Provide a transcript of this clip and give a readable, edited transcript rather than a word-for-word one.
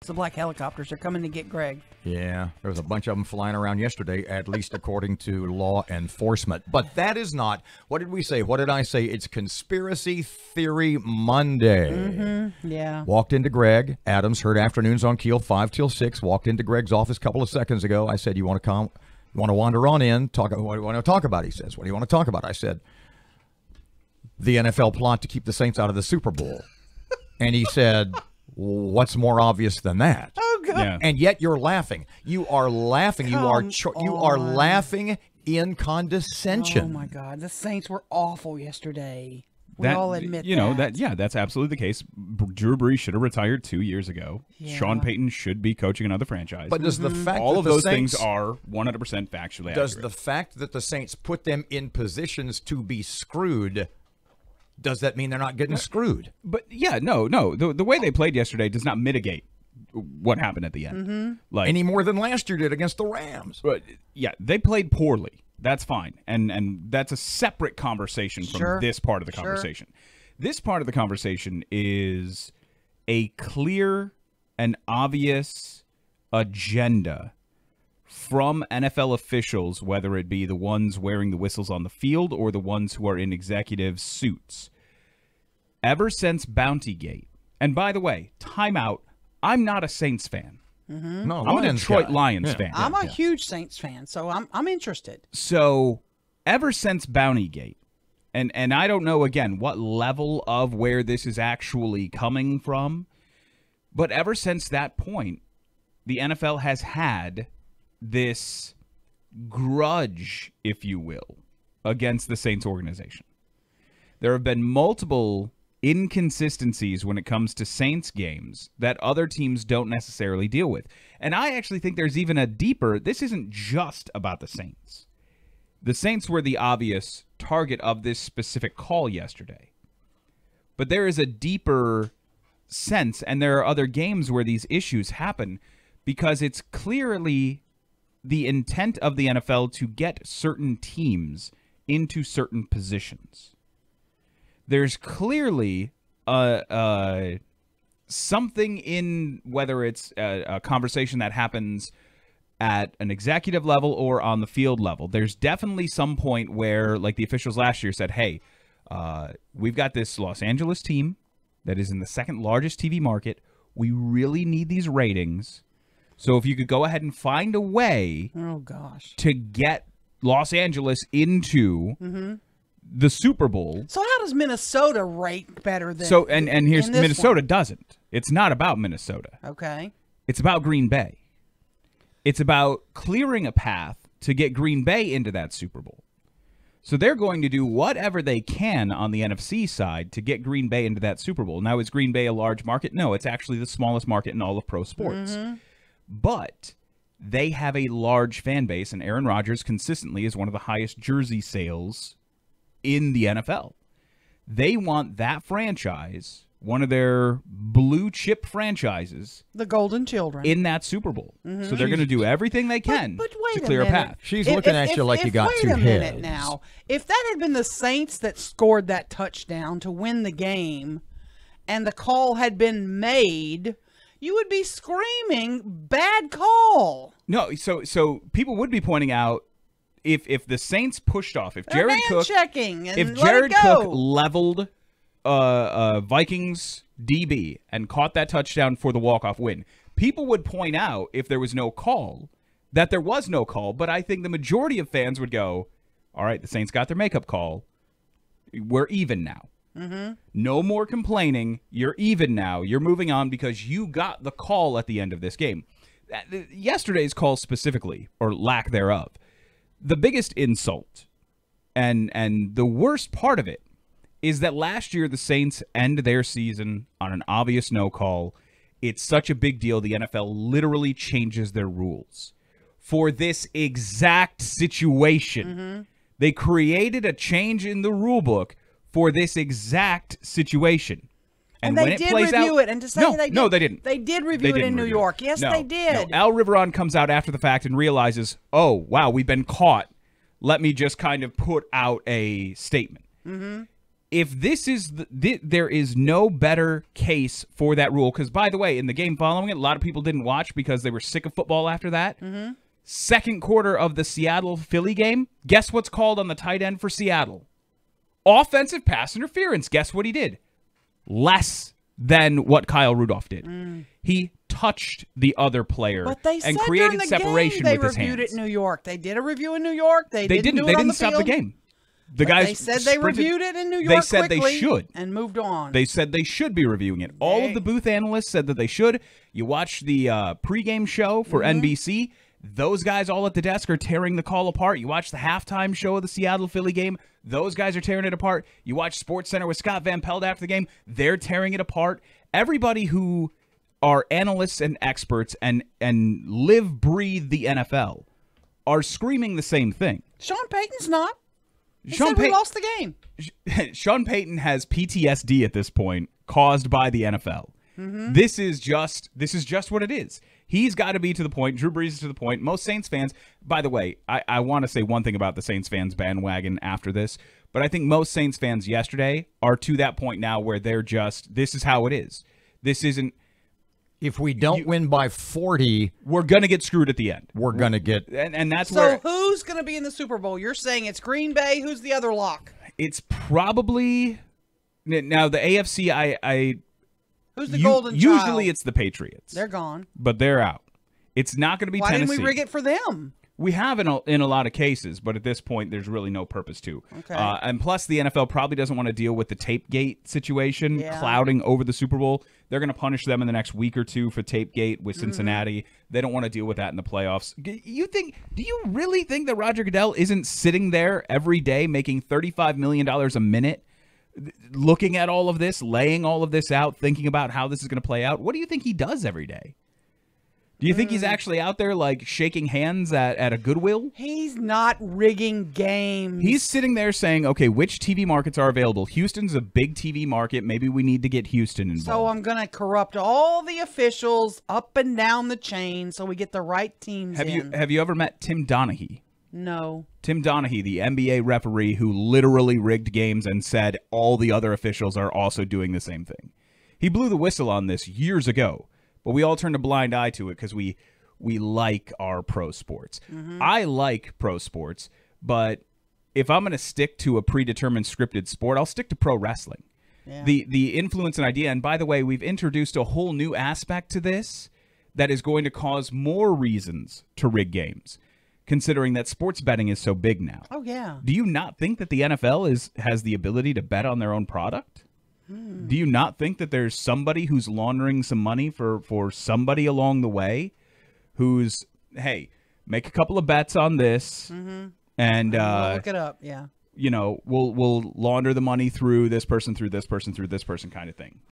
The black helicopters are coming to get Greg. Yeah, there was a bunch of them flying around yesterday, at least according to law enforcement. But that is not, what did we say? What did I say? It's Conspiracy Theory Monday. Mm-hmm. Yeah. Walked into Greg Adams, heard Afternoons on Keel 5 till 6. Walked into Greg's office a couple of seconds ago. I said, you want to come? You want to wander on in? What do you want to talk about? He says, what do you want to talk about? I said, the NFL plot to keep the Saints out of the Super Bowl. And he said, what's more obvious than that? Oh, God. Yeah. And yet you're laughing. You are laughing. You are laughing in condescension. Oh, my God. The Saints were awful yesterday. We all admit that. That's absolutely the case. Drew Brees should have retired 2 years ago. Yeah. Sean Payton should be coaching another franchise. But does the fact all that of the those Saints, things are 100% factually does accurate. the fact that the Saints put them in positions to be screwed, does that mean they're not getting screwed? But yeah, no. The way they played yesterday does not mitigate what happened at the end. Mm-hmm. Like any more than last year did against the Rams. But yeah, they played poorly. That's fine. And that's a separate conversation from this part of the conversation. This part of the conversation is a clear and obvious agenda from NFL officials, whether it be the ones wearing the whistles on the field or the ones who are in executive suits. Ever since Bountygate, and by the way, timeout, I'm not a Saints fan. Mm-hmm. No, I'm a Detroit Lions fan. I'm a huge Saints fan, so I'm interested. So ever since Bountygate, and I don't know, again, what level of where this is actually coming from, but ever since that point, the NFL has had this grudge, if you will, against the Saints organization. There have been multiple inconsistencies when it comes to Saints games that other teams don't necessarily deal with. And I actually think there's even a deeper, this isn't just about the Saints. The Saints were the obvious target of this specific call yesterday. But there is a deeper sense, and there are other games where these issues happen, because it's clearly the intent of the NFL to get certain teams into certain positions. There's clearly something in, whether it's a conversation that happens at an executive level or on the field level. There's definitely some point where, like the officials last year said, hey, we've got this Los Angeles team that is in the second largest TV market. We really need these ratings. So if you could go ahead and find a way to get Los Angeles into the Super Bowl. So how does Minnesota rate better than and here's Minnesota doesn't. It's not about Minnesota. Okay. It's about Green Bay. It's about clearing a path to get Green Bay into that Super Bowl. So they're going to do whatever they can on the NFC side to get Green Bay into that Super Bowl. Now, is Green Bay a large market? No, it's actually the smallest market in all of pro sports. But they have a large fan base, and Aaron Rodgers consistently is one of the highest jersey sales in the NFL. They want that franchise, one of their blue chip franchises, the Golden Children, in that Super Bowl. So they're going to do everything they can to clear a path. She's looking at you like you got two heads. Wait a minute now. If that had been the Saints that scored that touchdown to win the game, and the call had been made, you would be screaming, bad call. No, so people would be pointing out, if the Saints pushed off, if Jared Cook leveled Vikings DB and caught that touchdown for the walk-off win, people would point out, if there was no call, that there was no call. But I think the majority of fans would go, all right, the Saints got their makeup call. We're even now. No more complaining. You're even now. You're moving on because you got the call at the end of this game. Yesterday's call specifically, or lack thereof, the biggest insult and the worst part of it is that last year the Saints end their season on an obvious no call. It's such a big deal. The NFL literally changes their rules for this exact situation. They created a change in the rule book for this exact situation. And they did review it, and to say they didn't. They did review it in New York. Yes, they did. No. Al Riveron comes out after the fact and realizes, oh, wow, we've been caught. Let me just kind of put out a statement. if this is there is no better case for that rule, because by the way, in the game following it, a lot of people didn't watch because they were sick of football after that. Second quarter of the Seattle-Philly game, guess what's called on the tight end for Seattle? Offensive pass interference. Guess what he did? Less than what Kyle Rudolph did. He touched the other player But they and said created during the separation game they with his reviewed hands. it in New York. They did a review in New York. They didn't do it They on didn't the stop field. the game. The But guys they said they sprinted- reviewed it in New York They said quickly they should. and moved on. They said they should be reviewing it. All of the booth analysts said that they should. You watch the pregame show for NBC. Those guys all at the desk are tearing the call apart. You watch the halftime show of the Seattle-Philly game. Those guys are tearing it apart. You watch SportsCenter with Scott Van Pelt after the game. They're tearing it apart. Everybody who are analysts and experts and live, breathe the NFL are screaming the same thing. Sean Payton's not. He Sean said we Payton- lost the game. Sean Payton has PTSD at this point caused by the NFL. This is just what it is. He's got to be to the point. Drew Brees is to the point. Most Saints fans, by the way, I want to say one thing about the Saints fans bandwagon after this, but I think most Saints fans yesterday are to that point now where they're just, this is how it is. This isn't, If we don't win by 40, we're going to get screwed at the end. we're going to get. And that's So where who's going to be in the Super Bowl? You're saying it's Green Bay. Who's the other lock? it's probably, now the AFC, Who's the golden child? usually it's the Patriots. They're gone. But they're out. It's not going to be Why Tennessee. didn't we rig it for them? We have in a lot of cases, but at this point, there's really no purpose to. Okay. And plus, the NFL probably doesn't want to deal with the Tapegate situation Yeah. clouding over the Super Bowl. They're going to punish them in the next week or two for Tapegate with Cincinnati. They don't want to deal with that in the playoffs. Do you really think that Roger Goodell isn't sitting there every day making $35 million a minute, looking at all of this, laying all of this out, thinking about how this is going to play out? What do you think he does every day? Do you think he's actually out there like shaking hands at a Goodwill? He's not rigging games. He's sitting there saying, okay, which TV markets are available? Houston's a big TV market. Maybe we need to get Houston involved. So I'm going to corrupt all the officials up and down the chain so we get the right teams in. Have you ever met Tim Donaghy? No. Tim Donaghy, the NBA referee who literally rigged games and said all the other officials are also doing the same thing. He blew the whistle on this years ago, but we all turned a blind eye to it because we like our pro sports. I like pro sports, but if I'm going to stick to a predetermined scripted sport, I'll stick to pro wrestling. Yeah. The influence and idea, and by the way, we've introduced a whole new aspect to this that is going to cause more reasons to rig games, considering that sports betting is so big now. Oh, yeah. Do you not think that the NFL has the ability to bet on their own product? Do you not think that there's somebody who's laundering some money for somebody along the way who's, hey, make a couple of bets on this and We'll look it up, yeah. we'll launder the money through this person kind of thing.